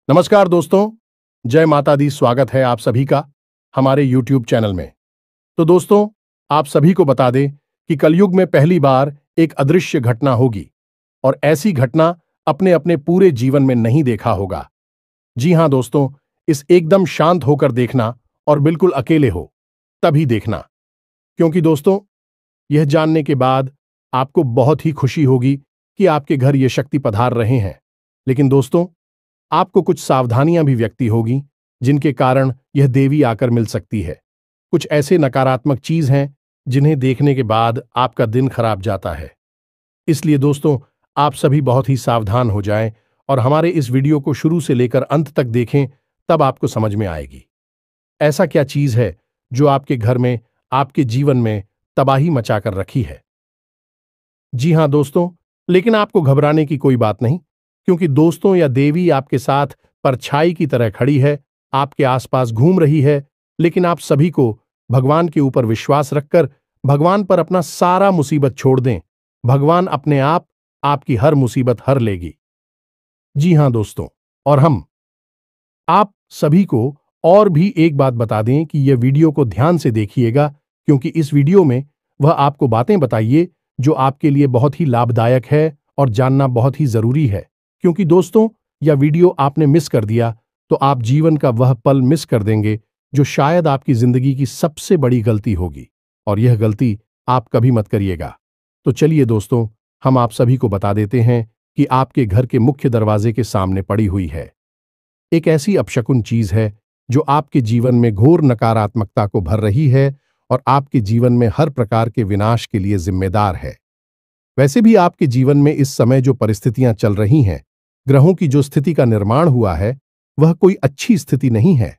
नमस्कार दोस्तों, जय माता दी। स्वागत है आप सभी का हमारे YouTube चैनल में। तो दोस्तों, आप सभी को बता दें कि कलयुग में पहली बार एक अदृश्य घटना होगी और ऐसी घटना अपने अपने पूरे जीवन में नहीं देखा होगा। जी हां दोस्तों, इस एकदम शांत होकर देखना और बिल्कुल अकेले हो तभी देखना, क्योंकि दोस्तों यह जानने के बाद आपको बहुत ही खुशी होगी कि आपके घर ये शक्ति पधार रहे हैं। लेकिन दोस्तों, आपको कुछ सावधानियां भी व्यक्ति होगी जिनके कारण यह देवी आकर मिल सकती है। कुछ ऐसे नकारात्मक चीज हैं जिन्हें देखने के बाद आपका दिन खराब जाता है। इसलिए दोस्तों, आप सभी बहुत ही सावधान हो जाएं और हमारे इस वीडियो को शुरू से लेकर अंत तक देखें, तब आपको समझ में आएगी ऐसा क्या चीज है जो आपके घर में, आपके जीवन में तबाही मचाकर रखी है। जी हां दोस्तों, लेकिन आपको घबराने की कोई बात नहीं, क्योंकि दोस्तों या देवी आपके साथ परछाई की तरह खड़ी है, आपके आसपास घूम रही है। लेकिन आप सभी को भगवान के ऊपर विश्वास रखकर भगवान पर अपना सारा मुसीबत छोड़ दें। भगवान अपने आप आपकी हर मुसीबत हर लेगी। जी हां दोस्तों, और हम आप सभी को और भी एक बात बता दें कि यह वीडियो को ध्यान से देखिएगा, क्योंकि इस वीडियो में वह आपको बातें बताइए जो आपके लिए बहुत ही लाभदायक है और जानना बहुत ही जरूरी है। क्योंकि दोस्तों, यह वीडियो आपने मिस कर दिया तो आप जीवन का वह पल मिस कर देंगे जो शायद आपकी जिंदगी की सबसे बड़ी गलती होगी, और यह गलती आप कभी मत करिएगा। तो चलिए दोस्तों, हम आप सभी को बता देते हैं कि आपके घर के मुख्य दरवाजे के सामने पड़ी हुई है एक ऐसी अपशकुन चीज है जो आपके जीवन में घोर नकारात्मकता को भर रही है और आपके जीवन में हर प्रकार के विनाश के लिए जिम्मेदार है। वैसे भी आपके जीवन में इस समय जो परिस्थितियां चल रही हैं, ग्रहों की जो स्थिति का निर्माण हुआ है, वह कोई अच्छी स्थिति नहीं है।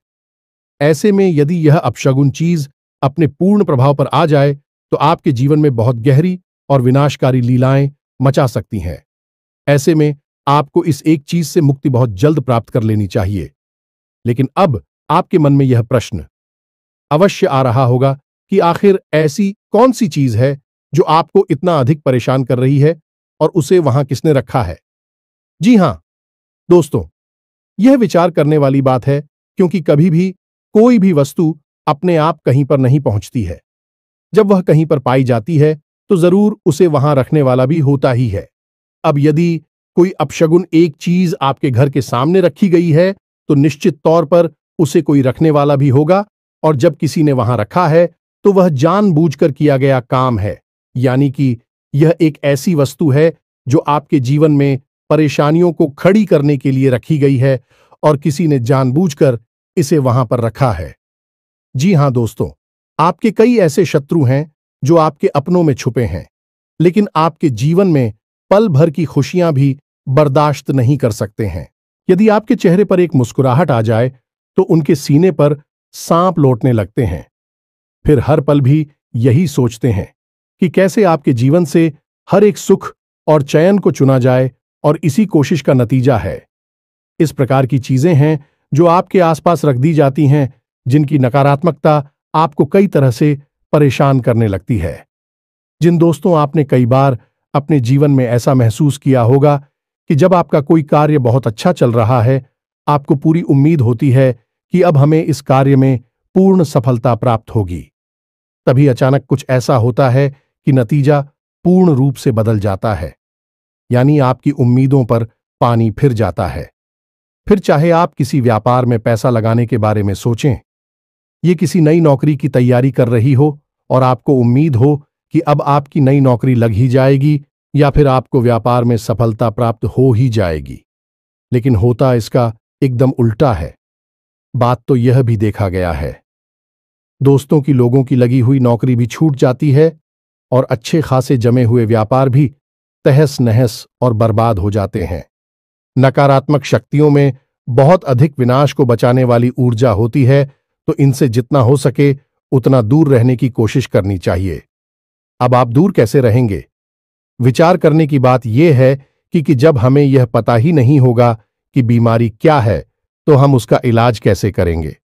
ऐसे में यदि यह अपशगुन चीज अपने पूर्ण प्रभाव पर आ जाए तो आपके जीवन में बहुत गहरी और विनाशकारी लीलाएं मचा सकती हैं। ऐसे में आपको इस एक चीज से मुक्ति बहुत जल्द प्राप्त कर लेनी चाहिए। लेकिन अब आपके मन में यह प्रश्न अवश्य आ रहा होगा कि आखिर ऐसी कौन सी चीज है जो आपको इतना अधिक परेशान कर रही है और उसे वहां किसने रखा है। जी हां दोस्तों, यह विचार करने वाली बात है, क्योंकि कभी भी कोई भी वस्तु अपने आप कहीं पर नहीं पहुंचती है। जब वह कहीं पर पाई जाती है तो जरूर उसे वहां रखने वाला भी होता ही है। अब यदि कोई अपशगुन एक चीज आपके घर के सामने रखी गई है तो निश्चित तौर पर उसे कोई रखने वाला भी होगा, और जब किसी ने वहां रखा है तो वह जानबूझकर किया गया काम है। यानी कि यह एक ऐसी वस्तु है जो आपके जीवन में परेशानियों को खड़ी करने के लिए रखी गई है और किसी ने जानबूझकर इसे वहां पर रखा है। जी हां दोस्तों, आपके कई ऐसे शत्रु हैं जो आपके अपनों में छुपे हैं, लेकिन आपके जीवन में पल भर की खुशियां भी बर्दाश्त नहीं कर सकते हैं। यदि आपके चेहरे पर एक मुस्कुराहट आ जाए तो उनके सीने पर सांप लौटने लगते हैं। फिर हर पल भी यही सोचते हैं कि कैसे आपके जीवन से हर एक सुख और चयन को चुना जाए, और इसी कोशिश का नतीजा है। इस प्रकार की चीजें हैं जो आपके आसपास रख दी जाती हैं, जिनकी नकारात्मकता आपको कई तरह से परेशान करने लगती है। जिन दोस्तों, आपने कई बार अपने जीवन में ऐसा महसूस किया होगा कि जब आपका कोई कार्य बहुत अच्छा चल रहा है, आपको पूरी उम्मीद होती है कि अब हमें इस कार्य में पूर्ण सफलता प्राप्त होगी। तभी अचानक कुछ ऐसा होता है कि नतीजा पूर्ण रूप से बदल जाता है, यानी आपकी उम्मीदों पर पानी फिर जाता है। फिर चाहे आप किसी व्यापार में पैसा लगाने के बारे में सोचें, ये किसी नई नौकरी की तैयारी कर रही हो और आपको उम्मीद हो कि अब आपकी नई नौकरी लग ही जाएगी या फिर आपको व्यापार में सफलता प्राप्त हो ही जाएगी, लेकिन होता इसका एकदम उल्टा है। बात तो यह भी देखा गया है दोस्तों कि लोगों की लगी हुई नौकरी भी छूट जाती है और अच्छे खासे जमे हुए व्यापार भी तहस नहस और बर्बाद हो जाते हैं। नकारात्मक शक्तियों में बहुत अधिक विनाश को बचाने वाली ऊर्जा होती है, तो इनसे जितना हो सके उतना दूर रहने की कोशिश करनी चाहिए। अब आप दूर कैसे रहेंगे? विचार करने की बात यह है कि जब हमें यह पता ही नहीं होगा कि बीमारी क्या है तो हम उसका इलाज कैसे करेंगे।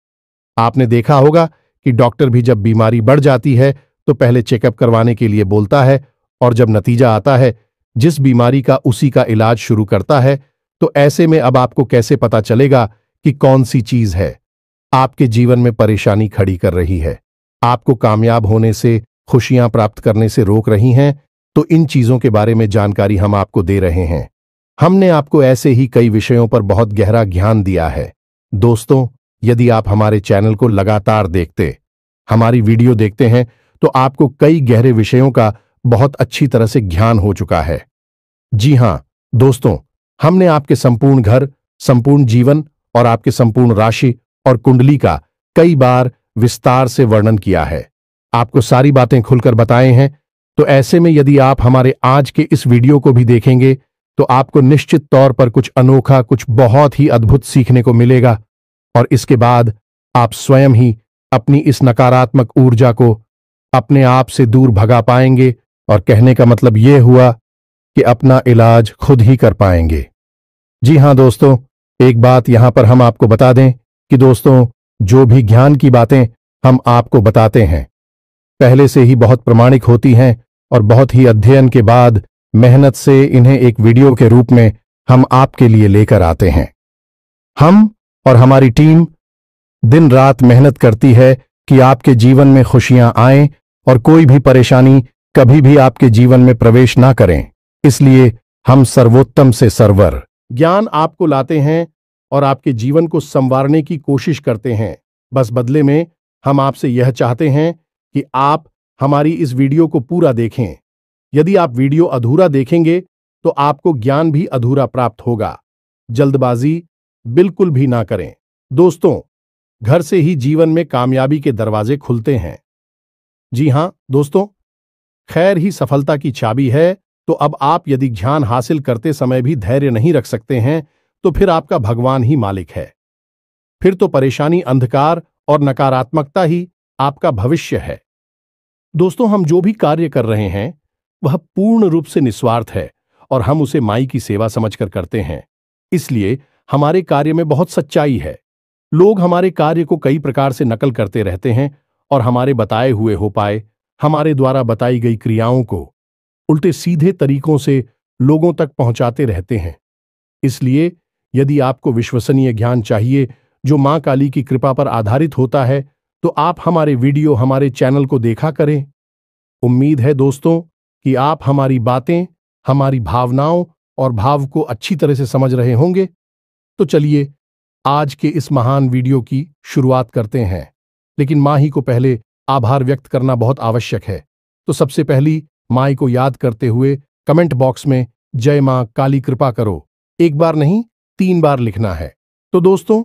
आपने देखा होगा कि डॉक्टर भी जब बीमारी बढ़ जाती है तो पहले चेकअप करवाने के लिए बोलता है, और जब नतीजा आता है जिस बीमारी का उसी का इलाज शुरू करता है, तो ऐसे में अब आपको कैसे पता चलेगा कि कौन सी चीज है आपके जीवन में परेशानी खड़ी कर रही है, आपको कामयाब होने से, खुशियां प्राप्त करने से रोक रही हैं? तो इन चीजों के बारे में जानकारी हम आपको दे रहे हैं। हमने आपको ऐसे ही कई विषयों पर बहुत गहरा ज्ञान दिया है। दोस्तों, यदि आप हमारे चैनल को लगातार देखते, हमारी वीडियो देखते हैं, तो आपको कई गहरे विषयों का बहुत अच्छी तरह से ज्ञान हो चुका है। जी हां दोस्तों, हमने आपके संपूर्ण घर, संपूर्ण जीवन और आपके संपूर्ण राशि और कुंडली का कई बार विस्तार से वर्णन किया है, आपको सारी बातें खुलकर बताए हैं। तो ऐसे में यदि आप हमारे आज के इस वीडियो को भी देखेंगे तो आपको निश्चित तौर पर कुछ अनोखा, कुछ बहुत ही अद्भुत सीखने को मिलेगा। और इसके बाद आप स्वयं ही अपनी इस नकारात्मक ऊर्जा को अपने आप से दूर भगा पाएंगे, और कहने का मतलब यह हुआ कि अपना इलाज खुद ही कर पाएंगे। जी हां दोस्तों, एक बात यहां पर हम आपको बता दें कि दोस्तों, जो भी ज्ञान की बातें हम आपको बताते हैं पहले से ही बहुत प्रमाणिक होती हैं, और बहुत ही अध्ययन के बाद मेहनत से इन्हें एक वीडियो के रूप में हम आपके लिए लेकर आते हैं। हम और हमारी टीम दिन रात मेहनत करती है कि आपके जीवन में खुशियां आएं और कोई भी परेशानी कभी भी आपके जीवन में प्रवेश ना करें। इसलिए हम सर्वोत्तम से सर्वर ज्ञान आपको लाते हैं और आपके जीवन को संवारने की कोशिश करते हैं। बस बदले में हम आपसे यह चाहते हैं कि आप हमारी इस वीडियो को पूरा देखें। यदि आप वीडियो अधूरा देखेंगे तो आपको ज्ञान भी अधूरा प्राप्त होगा। जल्दबाजी बिल्कुल भी ना करें। दोस्तों, घर से ही जीवन में कामयाबी के दरवाजे खुलते हैं। जी हां दोस्तों, खैर ही सफलता की चाबी है। तो अब आप यदि ज्ञान हासिल करते समय भी धैर्य नहीं रख सकते हैं तो फिर आपका भगवान ही मालिक है। फिर तो परेशानी, अंधकार और नकारात्मकता ही आपका भविष्य है। दोस्तों, हम जो भी कार्य कर रहे हैं वह पूर्ण रूप से निस्वार्थ है और हम उसे माई की सेवा समझकर करते हैं। इसलिए हमारे कार्य में बहुत सच्चाई है। लोग हमारे कार्य को कई प्रकार से नकल करते रहते हैं और हमारे बताए हुए उपाय, हमारे द्वारा बताई गई क्रियाओं को उल्टे सीधे तरीकों से लोगों तक पहुंचाते रहते हैं। इसलिए यदि आपको विश्वसनीय ज्ञान चाहिए जो मां काली की कृपा पर आधारित होता है, तो आप हमारे वीडियो, हमारे चैनल को देखा करें। उम्मीद है दोस्तों कि आप हमारी बातें, हमारी भावनाओं और भाव को अच्छी तरह से समझ रहे होंगे। तो चलिए आज के इस महान वीडियो की शुरुआत करते हैं। लेकिन मां ही को पहले आभार व्यक्त करना बहुत आवश्यक है। तो सबसे पहली माई को याद करते हुए कमेंट बॉक्स में जय मां काली कृपा करो एक बार नहीं 3 बार लिखना है। तो दोस्तों,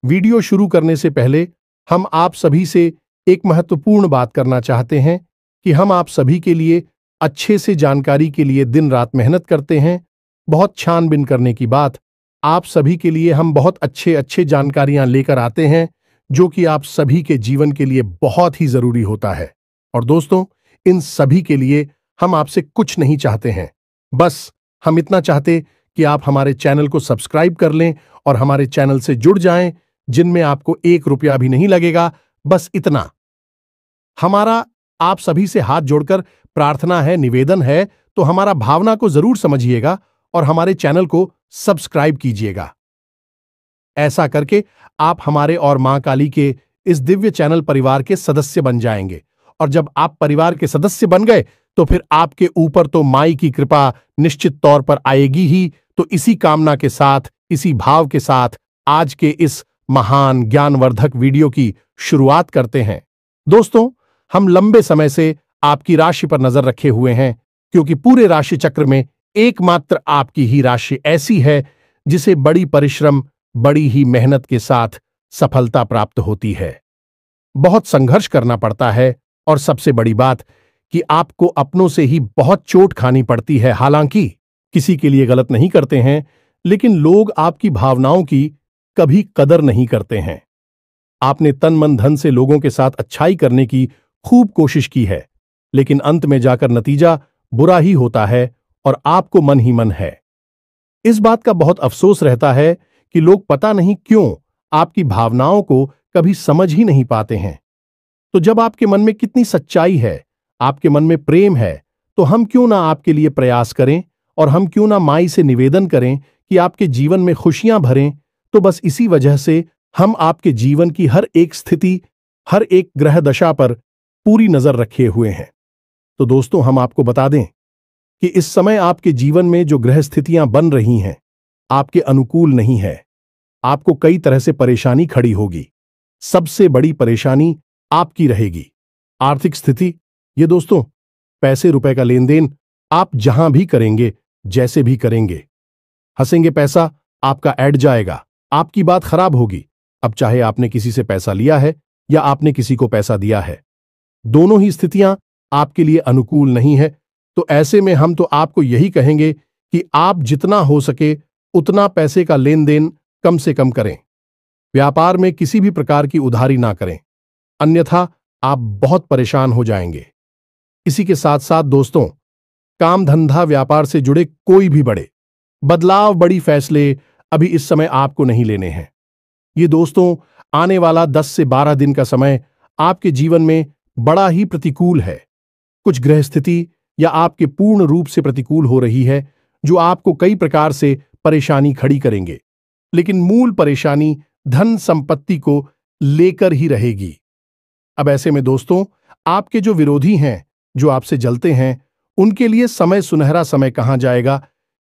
वीडियो शुरू करने से पहले हम आप सभी से एक महत्वपूर्ण बात करना चाहते हैं कि हम आप सभी के लिए अच्छे से जानकारी के लिए दिन रात मेहनत करते हैं। बहुत छानबीन करने की बात, आप सभी के लिए हम बहुत अच्छे जानकारियां लेकर आते हैं जो कि आप सभी के जीवन के लिए बहुत ही जरूरी होता है। और दोस्तों, इन सभी के लिए हम आपसे कुछ नहीं चाहते हैं, बस हम इतना चाहते कि आप हमारे चैनल को सब्सक्राइब कर लें और हमारे चैनल से जुड़ जाएं, जिनमें आपको 1 रुपया भी नहीं लगेगा। बस इतना हमारा आप सभी से हाथ जोड़कर प्रार्थना है, निवेदन है। तो हमारा भावना को जरूर समझिएगा और हमारे चैनल को सब्सक्राइब कीजिएगा। ऐसा करके आप हमारे और मां काली के इस दिव्य चैनल परिवार के सदस्य बन जाएंगे। और जब आप परिवार के सदस्य बन गए तो फिर आपके ऊपर तो माई की कृपा निश्चित तौर पर आएगी ही। तो इसी कामना के साथ, इसी भाव के साथ आज के इस महान ज्ञानवर्धक वीडियो की शुरुआत करते हैं। दोस्तों, हम लंबे समय से आपकी राशि पर नजर रखे हुए हैं, क्योंकि पूरे राशि चक्र में एकमात्र आपकी ही राशि ऐसी है जिसे बड़ी परिश्रम, बड़ी ही मेहनत के साथ सफलता प्राप्त होती है। बहुत संघर्ष करना पड़ता है और सबसे बड़ी बात कि आपको अपनों से ही बहुत चोट खानी पड़ती है। हालांकि किसी के लिए गलत नहीं करते हैं, लेकिन लोग आपकी भावनाओं की कभी कदर नहीं करते हैं। आपने तन मन धन से लोगों के साथ अच्छाई करने की खूब कोशिश की है, लेकिन अंत में जाकर नतीजा बुरा ही होता है और आपको मन ही मन है। इस बात का बहुत अफसोस रहता है कि लोग पता नहीं क्यों आपकी भावनाओं को कभी समझ ही नहीं पाते हैं। तो जब आपके मन में कितनी सच्चाई है, आपके मन में प्रेम है, तो हम क्यों ना आपके लिए प्रयास करें और हम क्यों ना माई से निवेदन करें कि आपके जीवन में खुशियां भरें, तो बस इसी वजह से हम आपके जीवन की हर एक स्थिति, हर एक ग्रह दशा पर पूरी नजर रखे हुए हैं। तो दोस्तों, हम आपको बता दें कि इस समय आपके जीवन में जो ग्रह स्थितियां बन रही हैं, आपके अनुकूल नहीं है। आपको कई तरह से परेशानी खड़ी होगी। सबसे बड़ी परेशानी आपकी रहेगी आर्थिक स्थिति। ये दोस्तों, पैसे रुपए का लेन देन आप जहां भी करेंगे, जैसे भी करेंगे, हंसेंगे पैसा आपका ऐड जाएगा, आपकी बात खराब होगी। अब चाहे आपने किसी से पैसा लिया है या आपने किसी को पैसा दिया है, दोनों ही स्थितियां आपके लिए अनुकूल नहीं है। तो ऐसे में हम तो आपको यही कहेंगे कि आप जितना हो सके उतना पैसे का लेन देन कम से कम करें। व्यापार में किसी भी प्रकार की उधारी ना करें, अन्यथा आप बहुत परेशान हो जाएंगे। इसी के साथ साथ दोस्तों, काम धंधा व्यापार से जुड़े कोई भी बड़े बदलाव, बड़ी फैसले अभी इस समय आपको नहीं लेने हैं। ये दोस्तों, आने वाला 10 से 12 दिन का समय आपके जीवन में बड़ा ही प्रतिकूल है। कुछ ग्रह स्थिति या आपके पूर्ण रूप से प्रतिकूल हो रही है, जो आपको कई प्रकार से परेशानी खड़ी करेंगे। लेकिन मूल परेशानी धन संपत्ति को लेकर ही रहेगी। अब ऐसे में दोस्तों, आपके जो विरोधी हैं, जो आपसे जलते हैं, उनके लिए समय सुनहरा समय कहाँ जाएगा,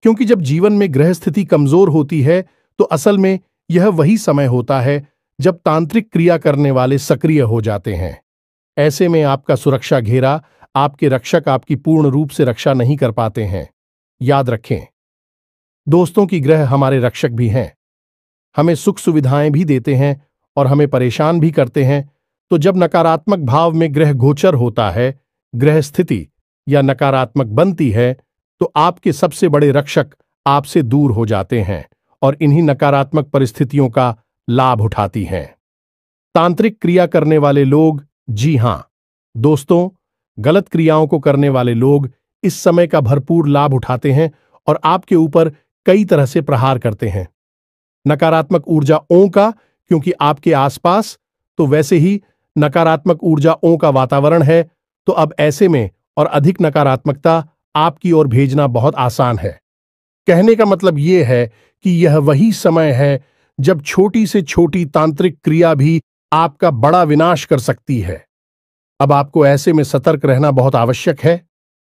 क्योंकि जब जीवन में ग्रह स्थिति कमजोर होती है तो असल में यह वही समय होता है जब तांत्रिक क्रिया करने वाले सक्रिय हो जाते हैं। ऐसे में आपका सुरक्षा घेरा, आपके रक्षक आपकी पूर्ण रूप से रक्षा नहीं कर पाते हैं। याद रखें दोस्तों कि ग्रह हमारे रक्षक भी हैं, हमें सुख सुविधाएं भी देते हैं और हमें परेशान भी करते हैं। तो जब नकारात्मक भाव में ग्रह गोचर होता है, ग्रह स्थिति या नकारात्मक बनती है, तो आपके सबसे बड़े रक्षक आपसे दूर हो जाते हैं और इन्हीं नकारात्मक परिस्थितियों का लाभ उठाती हैं तांत्रिक क्रिया करने वाले लोग। जी हां दोस्तों, गलत क्रियाओं को करने वाले लोग इस समय का भरपूर लाभ उठाते हैं और आपके ऊपर कई तरह से प्रहार करते हैं। नकारात्मक ऊर्जाओं का, क्योंकि आपके आसपास तो वैसे ही नकारात्मक ऊर्जाओं का वातावरण है, तो अब ऐसे में और अधिक नकारात्मकता आपकी ओर भेजना बहुत आसान है। कहने का मतलब यह है कि यह वही समय है जब छोटी से छोटी तांत्रिक क्रिया भी आपका बड़ा विनाश कर सकती है। अब आपको ऐसे में सतर्क रहना बहुत आवश्यक है।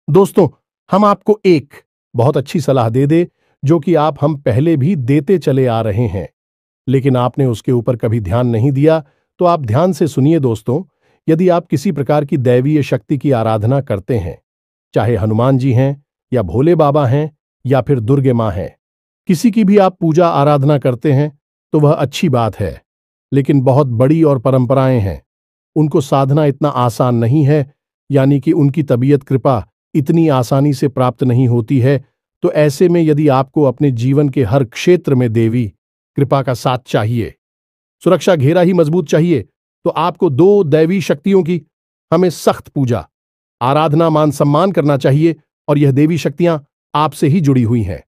दोस्तों, हम आपको एक बहुत अच्छी सलाह दे जो कि हम पहले भी देते चले आ रहे हैं, लेकिन आपने उसके ऊपर कभी ध्यान नहीं दिया। तो आप ध्यान से सुनिए दोस्तों। यदि आप किसी प्रकार की दैवीय शक्ति की आराधना करते हैं, चाहे हनुमान जी हैं या भोले बाबा हैं या फिर दुर्गे मां हैं, किसी की भी आप पूजा आराधना करते हैं, तो वह अच्छी बात है। लेकिन बहुत बड़ी और परंपराएं हैं, उनको साधना इतना आसान नहीं है, यानी कि उनकी तबीयत कृपा इतनी आसानी से प्राप्त नहीं होती है। तो ऐसे में यदि आपको अपने जीवन के हर क्षेत्र में देवी कृपा का साथ चाहिए, सुरक्षा घेरा ही मजबूत चाहिए, तो आपको 2 दैवी शक्तियों की हमें सख्त पूजा, आराधना, मान सम्मान करना चाहिए। और यह देवी शक्तियां आपसे ही जुड़ी हुई हैं,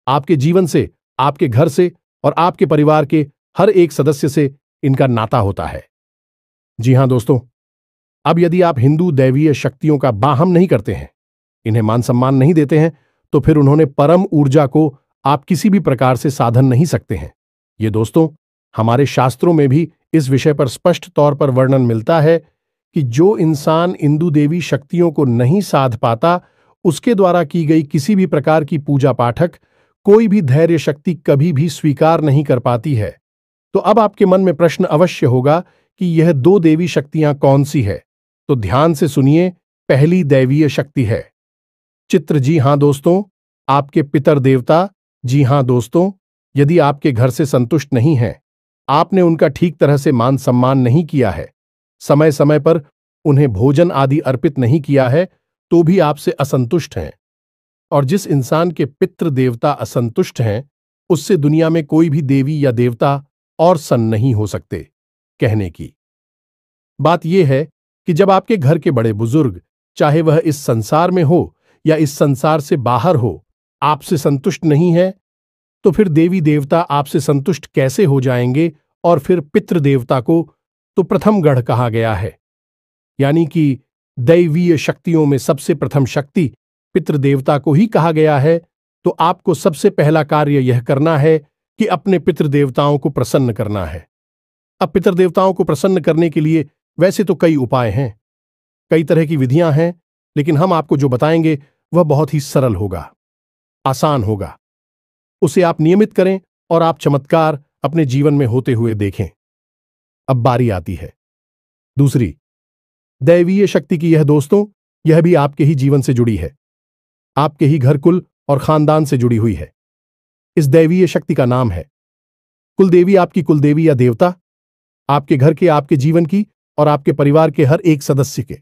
आपके जीवन से, आपके घर से और आपके परिवार के हर एक सदस्य से इनका नाता होता है। जी हां दोस्तों, अब यदि आप हिंदू दैवीय शक्तियों का बाहम नहीं करते हैं, इन्हें मान सम्मान नहीं देते हैं, तो फिर उन्होंने परम ऊर्जा को आप किसी भी प्रकार से साधन नहीं सकते हैं। ये दोस्तों, हमारे शास्त्रों में भी इस विषय पर स्पष्ट तौर पर वर्णन मिलता है कि जो इंसान इंदु देवी शक्तियों को नहीं साध पाता, उसके द्वारा की गई किसी भी प्रकार की पूजा पाठक कोई भी धैर्य शक्ति कभी भी स्वीकार नहीं कर पाती है। तो अब आपके मन में प्रश्न अवश्य होगा कि यह 2 देवी शक्तियां कौन सी है। तो ध्यान से सुनिए। पहली दैवीय शक्ति है चित्र। जी हां दोस्तों, आपके पितर देवता। जी हां दोस्तों, यदि आपके घर से संतुष्ट नहीं हैं, आपने उनका ठीक तरह से मान सम्मान नहीं किया है, समय समय पर उन्हें भोजन आदि अर्पित नहीं किया है, तो भी आपसे असंतुष्ट हैं। और जिस इंसान के पितृ देवता असंतुष्ट हैं, उससे दुनिया में कोई भी देवी या देवता और सन्न नहीं हो सकते। कहने की बात यह है कि जब आपके घर के बड़े बुजुर्ग, चाहे वह इस संसार में हो या इस संसार से बाहर हो, आपसे संतुष्ट नहीं है, तो फिर देवी देवता आपसे संतुष्ट कैसे हो जाएंगे। और फिर पितृ देवता को तो प्रथम गढ़ कहा गया है, यानी कि दैवीय शक्तियों में सबसे प्रथम शक्ति पितृ देवता को ही कहा गया है। तो आपको सबसे पहला कार्य यह करना है कि अपने पितृदेवताओं को प्रसन्न करना है। अब पितृदेवताओं को प्रसन्न करने के लिए वैसे तो कई उपाय हैं, कई तरह की विधियां हैं, लेकिन हम आपको जो बताएंगे वह बहुत ही सरल होगा, आसान होगा। उसे आप नियमित करें और आप चमत्कार अपने जीवन में होते हुए देखें। अब बारी आती है दूसरी, दैवीय शक्ति की। यह दोस्तों, यह भी आपके ही जीवन से जुड़ी है, आपके ही घर कुल और खानदान से जुड़ी हुई है। इस दैवीय शक्ति का नाम है कुलदेवी। आपकी कुलदेवी या देवता आपके घर के, आपके जीवन की और आपके परिवार के हर एक सदस्य के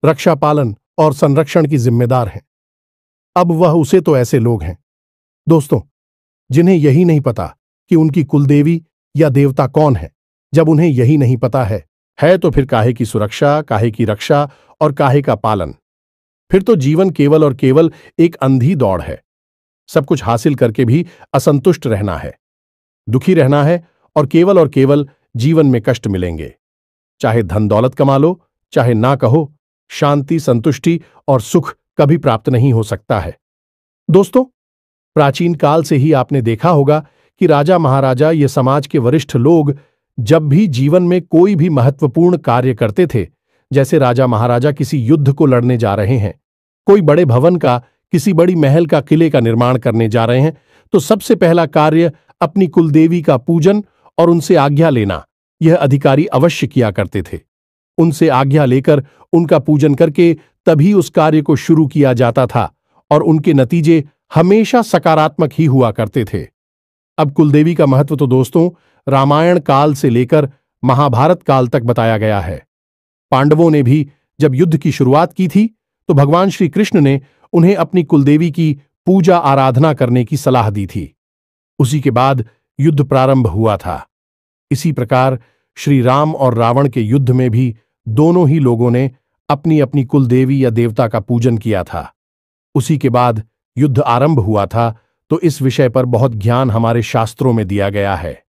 रक्षा, पालन और संरक्षण की जिम्मेदार हैं। अब वह उसे तो ऐसे लोग हैं दोस्तों जिन्हें यही नहीं पता कि उनकी कुलदेवी या देवता कौन है। जब उन्हें यही नहीं पता है तो फिर काहे की सुरक्षा, काहे की रक्षा और काहे का पालन। फिर तो जीवन केवल और केवल एक अंधी दौड़ है। सब कुछ हासिल करके भी असंतुष्ट रहना है, दुखी रहना है और केवल जीवन में कष्ट मिलेंगे। चाहे धन दौलत कमा लो, चाहे ना कहो, शांति, संतुष्टि और सुख कभी प्राप्त नहीं हो सकता है। दोस्तों, प्राचीन काल से ही आपने देखा होगा कि राजा महाराजा, ये समाज के वरिष्ठ लोग, जब भी जीवन में कोई भी महत्वपूर्ण कार्य करते थे, जैसे राजा महाराजा किसी युद्ध को लड़ने जा रहे हैं, कोई बड़े भवन का, किसी बड़ी महल का, किले का निर्माण करने जा रहे हैं, तो सबसे पहला कार्य अपनी कुलदेवी का पूजन और उनसे आज्ञा लेना यह अधिकारी अवश्य किया करते थे। उनसे आज्ञा लेकर, उनका पूजन करके तभी उस कार्य को शुरू किया जाता था और उनके नतीजे हमेशा सकारात्मक ही हुआ करते थे। अब कुलदेवी का महत्व तो दोस्तों रामायण काल से लेकर महाभारत काल तक बताया गया है। पांडवों ने भी जब युद्ध की शुरुआत की थी तो भगवान श्री कृष्ण ने उन्हें अपनी कुलदेवी की पूजा आराधना करने की सलाह दी थी। उसी के बाद युद्ध प्रारंभ हुआ था। इसी प्रकार श्री राम और रावण के युद्ध में भी दोनों ही लोगों ने अपनी अपनी कुलदेवी या देवता का पूजन किया था। उसी के बाद युद्ध आरंभ हुआ था। तो इस विषय पर बहुत ज्ञान हमारे शास्त्रों में दिया गया है,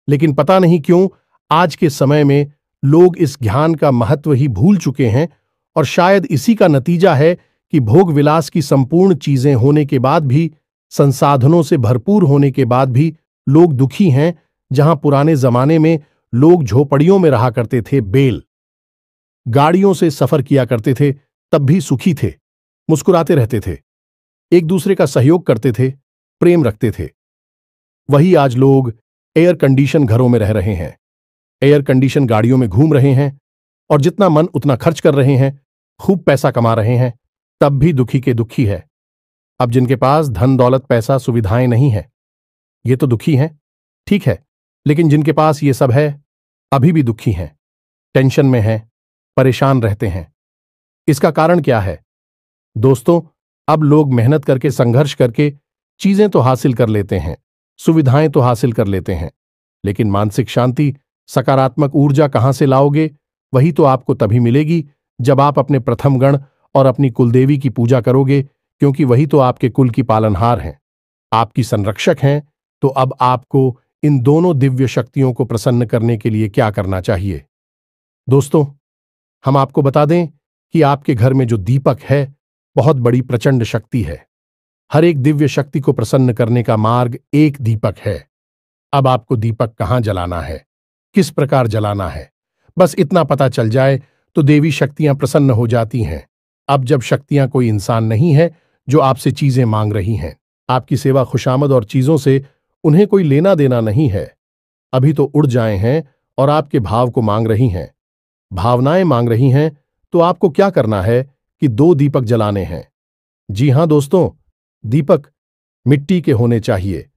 लेकिन पता नहीं क्यों आज के समय में लोग इस ज्ञान का महत्व ही भूल चुके हैं और शायद इसी का नतीजा है कि भोग विलास की संपूर्ण चीजें होने के बाद भी, संसाधनों से भरपूर होने के बाद भी लोग दुखी हैं। जहां पुराने जमाने में लोग झोपड़ियों में रहा करते थे, बैल गाड़ियों से सफर किया करते थे, तब भी सुखी थे, मुस्कुराते रहते थे, एक दूसरे का सहयोग करते थे, प्रेम रखते थे। वही आज लोग एयर कंडीशन घरों में रह रहे हैं, एयर कंडीशन गाड़ियों में घूम रहे हैं और जितना मन उतना खर्च कर रहे हैं, खूब पैसा कमा रहे हैं, तब भी दुखी के दुखी है। अब जिनके पास धन दौलत, पैसा, सुविधाएं नहीं है, ये तो दुखी हैं, ठीक है, लेकिन जिनके पास ये सब है अभी भी दुखी हैं, टेंशन में हैं, परेशान रहते हैं। इसका कारण क्या है दोस्तों? अब लोग मेहनत करके, संघर्ष करके चीजें तो हासिल कर लेते हैं, सुविधाएं तो हासिल कर लेते हैं, लेकिन मानसिक शांति, सकारात्मक ऊर्जा कहां से लाओगे? वही तो आपको तभी मिलेगी जब आप अपने प्रथम गण और अपनी कुलदेवी की पूजा करोगे, क्योंकि वही तो आपके कुल की पालनहार हैं, आपकी संरक्षक हैं। तो अब आपको इन दोनों दिव्य शक्तियों को प्रसन्न करने के लिए क्या करना चाहिए? दोस्तों, हम आपको बता दें कि आपके घर में जो दीपक है बहुत बड़ी प्रचंड शक्ति है। हर एक दिव्य शक्ति को प्रसन्न करने का मार्ग एक दीपक है। अब आपको दीपक कहां जलाना है, किस प्रकार जलाना है, बस इतना पता चल जाए तो देवी शक्तियां प्रसन्न हो जाती हैं। अब जब शक्तियां कोई इंसान नहीं है जो आपसे चीजें मांग रही हैं, आपकी सेवा, खुशामद और चीजों से उन्हें कोई लेना देना नहीं है, अभी तो उड़ जाए हैं और आपके भाव को मांग रही हैं, भावनाएं मांग रही हैं, तो आपको क्या करना है कि 2 दीपक जलाने हैं। जी हां दोस्तों, दीपक मिट्टी के होने चाहिए।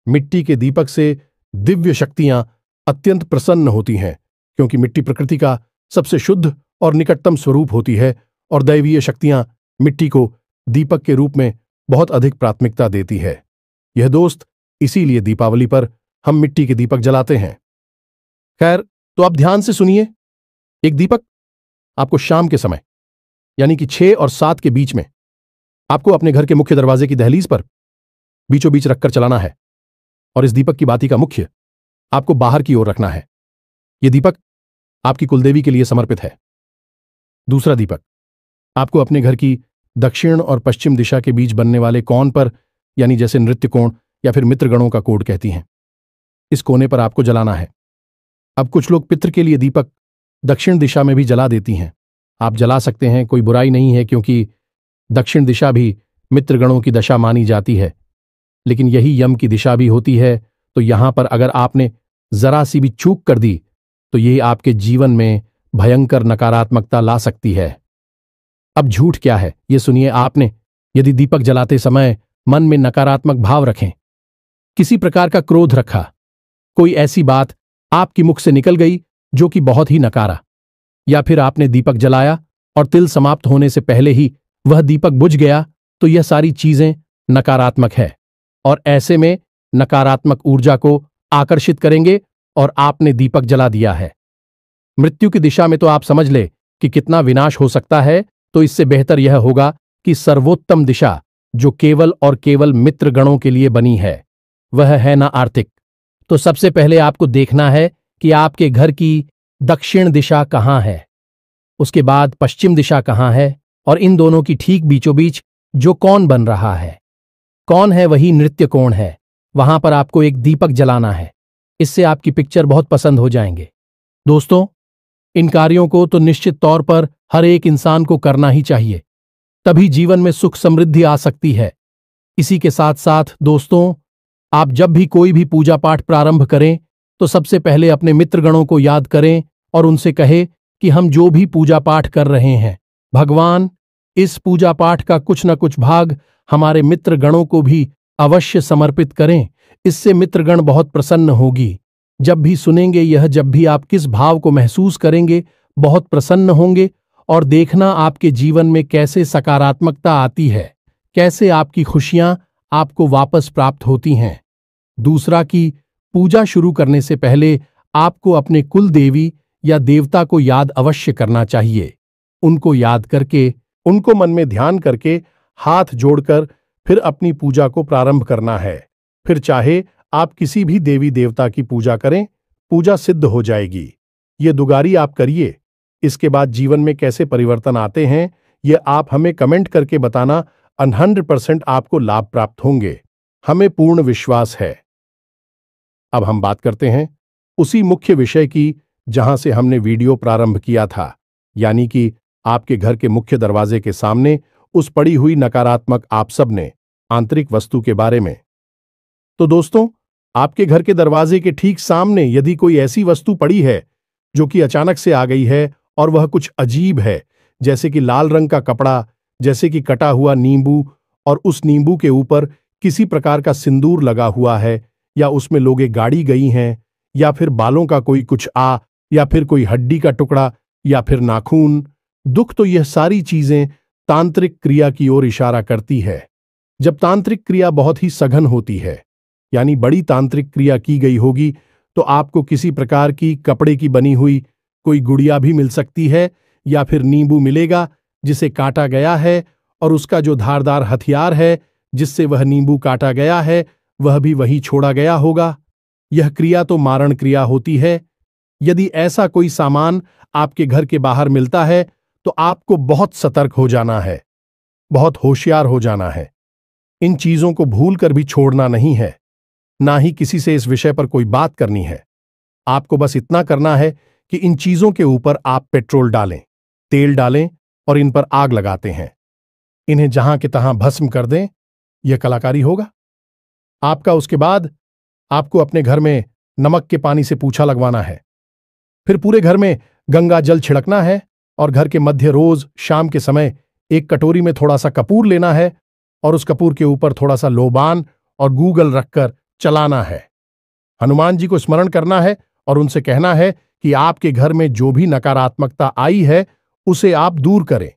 मिट्टी के दीपक से दिव्य शक्तियां अत्यंत प्रसन्न होती हैं, क्योंकि मिट्टी प्रकृति का सबसे शुद्ध और निकटतम स्वरूप होती है और दैवीय शक्तियां मिट्टी को दीपक के रूप में बहुत अधिक प्राथमिकता देती है। यह दोस्त, इसीलिए दीपावली पर हम मिट्टी के दीपक जलाते हैं। खैर, तो आप ध्यान से सुनिए। एक दीपक आपको शाम के समय यानी कि 6 और 7 के बीच में आपको अपने घर के मुख्य दरवाजे की दहलीज पर बीचों बीच रखकर चलाना है और इस दीपक की बाती का मुख्य आपको बाहर की ओर रखना है। यह दीपक आपकी कुलदेवी के लिए समर्पित है। दूसरा दीपक आपको अपने घर की दक्षिण और पश्चिम दिशा के बीच बनने वाले कोण पर, यानी जैसे नृत्य कोण या फिर मित्रगणों का कोड कहती हैं, इस कोने पर आपको जलाना है। अब कुछ लोग पितृ के लिए दीपक दक्षिण दिशा में भी जला देती हैं। आप जला सकते हैं, कोई बुराई नहीं है, क्योंकि दक्षिण दिशा भी मित्रगणों की दशा मानी जाती है, लेकिन यही यम की दिशा भी होती है। तो यहां पर अगर आपने जरा सी भी चूक कर दी तो ये आपके जीवन में भयंकर नकारात्मकता ला सकती है। अब झूठ क्या है, ये सुनिए। आपने यदि दीपक जलाते समय मन में नकारात्मक भाव रखें, किसी प्रकार का क्रोध रखा, कोई ऐसी बात आपकी मुख से निकल गई जो कि बहुत ही नकारा, या फिर आपने दीपक जलाया और तिल समाप्त होने से पहले ही वह दीपक बुझ गया, तो यह सारी चीजें नकारात्मक है और ऐसे में नकारात्मक ऊर्जा को आकर्षित करेंगे और आपने दीपक जला दिया है। मृत्यु की दिशा में तो आप समझ ले कि कितना विनाश हो सकता है। तो इससे बेहतर यह होगा कि सर्वोत्तम दिशा जो केवल और केवल मित्रगणों के लिए बनी है, वह है ना आर्थिक। तो सबसे पहले आपको देखना है कि आपके घर की दक्षिण दिशा कहाँ है, उसके बाद पश्चिम दिशा कहाँ है, और इन दोनों की ठीक बीचों बीच जो कोण बन रहा है, कौन है वही नृत्य कोण है, वहां पर आपको एक दीपक जलाना है। इससे आपकी पिक्चर बहुत पसंद हो जाएंगे। दोस्तों, इन कार्यों को तो निश्चित तौर पर हर एक इंसान को करना ही चाहिए, तभी जीवन में सुख समृद्धि आ सकती है। इसी के साथ साथ दोस्तों, आप जब भी कोई भी पूजा पाठ प्रारंभ करें तो सबसे पहले अपने मित्रगणों को याद करें और उनसे कहें कि हम जो भी पूजा पाठ कर रहे हैं, भगवान, इस पूजा पाठ का कुछ न कुछ भाग हमारे मित्रगणों को भी अवश्य समर्पित करें। इससे मित्रगण बहुत प्रसन्न होगी। जब भी सुनेंगे यह, जब भी आप किस भाव को महसूस करेंगे, बहुत प्रसन्न होंगे और देखना आपके जीवन में कैसे सकारात्मकता आती है, कैसे आपकी खुशियां आपको वापस प्राप्त होती हैं। दूसरा कि पूजा शुरू करने से पहले आपको अपने कुल देवी या देवता को याद अवश्य करना चाहिए। उनको याद करके, उनको मन में ध्यान करके, हाथ जोड़कर फिर अपनी पूजा को प्रारंभ करना है। फिर चाहे आप किसी भी देवी देवता की पूजा करें, पूजा सिद्ध हो जाएगी। ये दुगारी आप करिए। इसके बाद जीवन में कैसे परिवर्तन आते हैं, ये आप हमें कमेंट करके बताना। 100% आपको लाभ प्राप्त होंगे, हमें पूर्ण विश्वास है। अब हम बात करते हैं उसी मुख्य विषय की जहां से हमने वीडियो प्रारंभ किया था, यानी कि आपके घर के मुख्य दरवाजे के सामने उस पड़ी हुई नकारात्मक आप सबने आंतरिक वस्तु के बारे में। तो दोस्तों, आपके घर के दरवाजे के ठीक सामने यदि कोई ऐसी वस्तु पड़ी है जो कि अचानक से आ गई है और वह कुछ अजीब है, जैसे कि लाल रंग का कपड़ा, जैसे कि कटा हुआ नींबू, और उस नींबू के ऊपर किसी प्रकार का सिंदूर लगा हुआ है, या उसमें लोगे गाड़ी गई हैं, या फिर बालों का कोई कुछ या फिर कोई हड्डी का टुकड़ा, या फिर नाखून, दुख, तो यह सारी चीजें तांत्रिक क्रिया की ओर इशारा करती है। जब तांत्रिक क्रिया बहुत ही सघन होती है, यानी बड़ी तांत्रिक क्रिया की गई होगी, तो आपको किसी प्रकार की कपड़े की बनी हुई कोई गुड़िया भी मिल सकती है, या फिर नींबू मिलेगा जिसे काटा गया है, और उसका जो धारदार हथियार है जिससे वह नींबू काटा गया है, वह भी वहीं छोड़ा गया होगा। यह क्रिया तो मारण क्रिया होती है। यदि ऐसा कोई सामान आपके घर के बाहर मिलता है तो आपको बहुत सतर्क हो जाना है, बहुत होशियार हो जाना है। इन चीजों को भूल कर भी छोड़ना नहीं है, ना ही किसी से इस विषय पर कोई बात करनी है। आपको बस इतना करना है कि इन चीजों के ऊपर आप पेट्रोल डालें, तेल डालें और इन पर आग लगाते हैं। इन्हें जहां के तहां भस्म कर दें। यह कलाकारी होगा आपका। उसके बाद आपको अपने घर में नमक के पानी से पूछा लगवाना है। फिर पूरे घर में गंगा जल छिड़कना है और घर के मध्य रोज शाम के समय एक कटोरी में थोड़ा सा कपूर लेना है और उस कपूर के ऊपर थोड़ा सा लोबान और गूगल रखकर चलाना है। हनुमान जी को स्मरण करना है और उनसे कहना है कि आपके घर में जो भी नकारात्मकता आई है उसे आप दूर करें।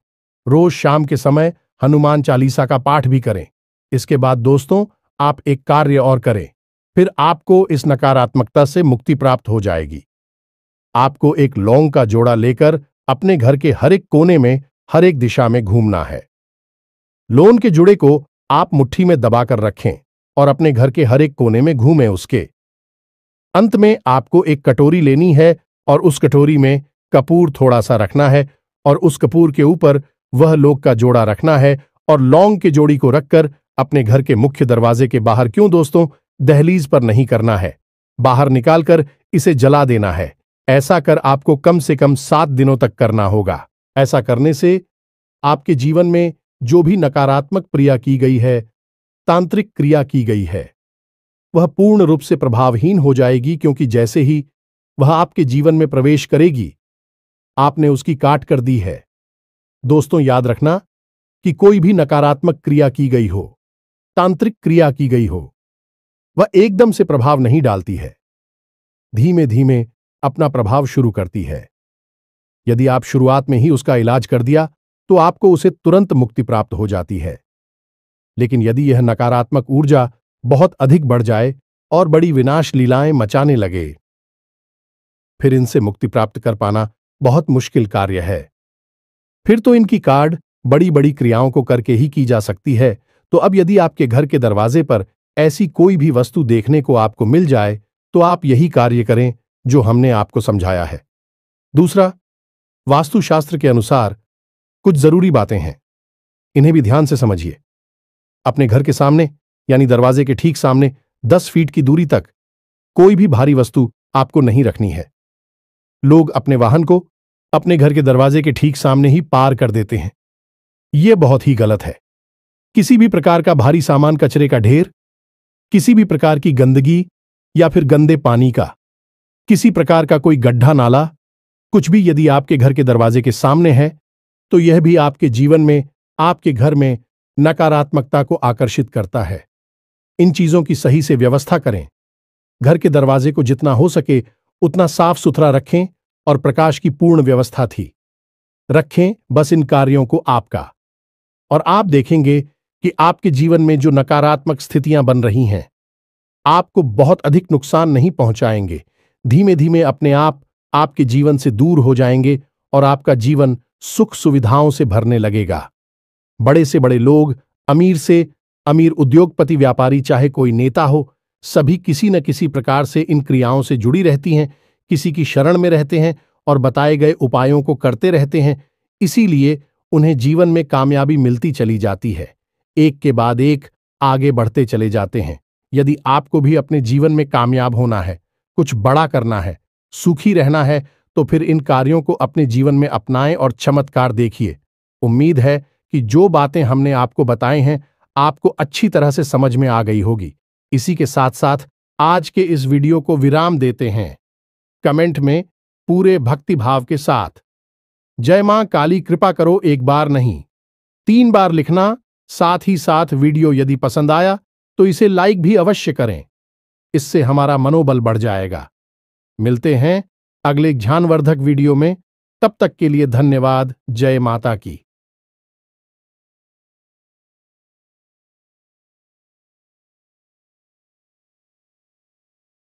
रोज शाम के समय हनुमान चालीसा का पाठ भी करें। इसके बाद दोस्तों, आप एक कार्य और करें, फिर आपको इस नकारात्मकता से मुक्ति प्राप्त हो जाएगी। आपको एक लौंग का जोड़ा लेकर अपने घर के हर एक कोने में, हर एक दिशा में घूमना है। लौंग के जुड़े को आप मुट्ठी में दबाकर रखें और अपने घर के हर एक कोने में घूमें। उसके अंत में आपको एक कटोरी लेनी है और उस कटोरी में कपूर थोड़ा सा रखना है और उस कपूर के ऊपर वह लोग का जोड़ा रखना है और लौंग के जोड़ी को रखकर अपने घर के मुख्य दरवाजे के बाहर, क्यों दोस्तों, दहलीज पर नहीं करना है, बाहर निकालकर इसे जला देना है। ऐसा कर आपको कम से कम 7 दिनों तक करना होगा। ऐसा करने से आपके जीवन में जो भी नकारात्मक क्रिया की गई है, तांत्रिक क्रिया की गई है, वह पूर्ण रूप से प्रभावहीन हो जाएगी, क्योंकि जैसे ही वह आपके जीवन में प्रवेश करेगी आपने उसकी काट कर दी है। दोस्तों, याद रखना कि कोई भी नकारात्मक क्रिया की गई हो, तांत्रिक क्रिया की गई हो, वह एकदम से प्रभाव नहीं डालती है, धीमे धीमे अपना प्रभाव शुरू करती है। यदि आप शुरुआत में ही उसका इलाज कर दिया तो आपको उसे तुरंत मुक्ति प्राप्त हो जाती है। लेकिन यदि यह नकारात्मक ऊर्जा बहुत अधिक बढ़ जाए और बड़ी विनाश लीलाएं मचाने लगे, फिर इनसे मुक्ति प्राप्त कर पाना बहुत मुश्किल कार्य है। फिर तो इनकी काढ़ बड़ी बड़ी क्रियाओं को करके ही की जा सकती है। तो अब यदि आपके घर के दरवाजे पर ऐसी कोई भी वस्तु देखने को आपको मिल जाए तो आप यही कार्य करें जो हमने आपको समझाया है। दूसरा, वास्तुशास्त्र के अनुसार कुछ जरूरी बातें हैं, इन्हें भी ध्यान से समझिए। अपने घर के सामने यानी दरवाजे के ठीक सामने 10 फीट की दूरी तक कोई भी भारी वस्तु आपको नहीं रखनी है। लोग अपने वाहन को अपने घर के दरवाजे के ठीक सामने ही पार कर देते हैं। यह बहुत ही गलत है। किसी भी प्रकार का भारी सामान, कचरे का ढेर, किसी भी प्रकार की गंदगी या फिर गंदे पानी का किसी प्रकार का कोई गड्ढा नाला, कुछ भी यदि आपके घर के दरवाजे के सामने है तो यह भी आपके जीवन में, आपके घर में नकारात्मकता को आकर्षित करता है। इन चीजों की सही से व्यवस्था करें। घर के दरवाजे को जितना हो सके उतना साफ सुथरा रखें और प्रकाश की पूर्ण व्यवस्था थी रखें। बस इन कार्यों को आपका, और आप देखेंगे कि आपके जीवन में जो नकारात्मक स्थितियां बन रही हैं आपको बहुत अधिक नुकसान नहीं पहुंचाएंगे। धीमे धीमे अपने आप आपके जीवन से दूर हो जाएंगे और आपका जीवन सुख सुविधाओं से भरने लगेगा। बड़े से बड़े लोग, अमीर से अमीर उद्योगपति, व्यापारी, चाहे कोई नेता हो, सभी किसी न किसी प्रकार से इन क्रियाओं से जुड़ी रहती हैं, किसी की शरण में रहते हैं और बताए गए उपायों को करते रहते हैं। इसीलिए उन्हें जीवन में कामयाबी मिलती चली जाती है, एक के बाद एक आगे बढ़ते चले जाते हैं। यदि आपको भी अपने जीवन में कामयाब होना है, कुछ बड़ा करना है, सुखी रहना है, तो फिर इन कार्यों को अपने जीवन में अपनाएं और चमत्कार देखिए। उम्मीद है कि जो बातें हमने आपको बताई हैं आपको अच्छी तरह से समझ में आ गई होगी। इसी के साथ साथ आज के इस वीडियो को विराम देते हैं। कमेंट में पूरे भक्ति भाव के साथ जय मां काली कृपा करो 1 बार नहीं 3 बार लिखना। साथ ही साथ वीडियो यदि पसंद आया तो इसे लाइक भी अवश्य करें, इससे हमारा मनोबल बढ़ जाएगा। मिलते हैं अगले ज्ञानवर्धक वीडियो में, तब तक के लिए धन्यवाद। जय माता की।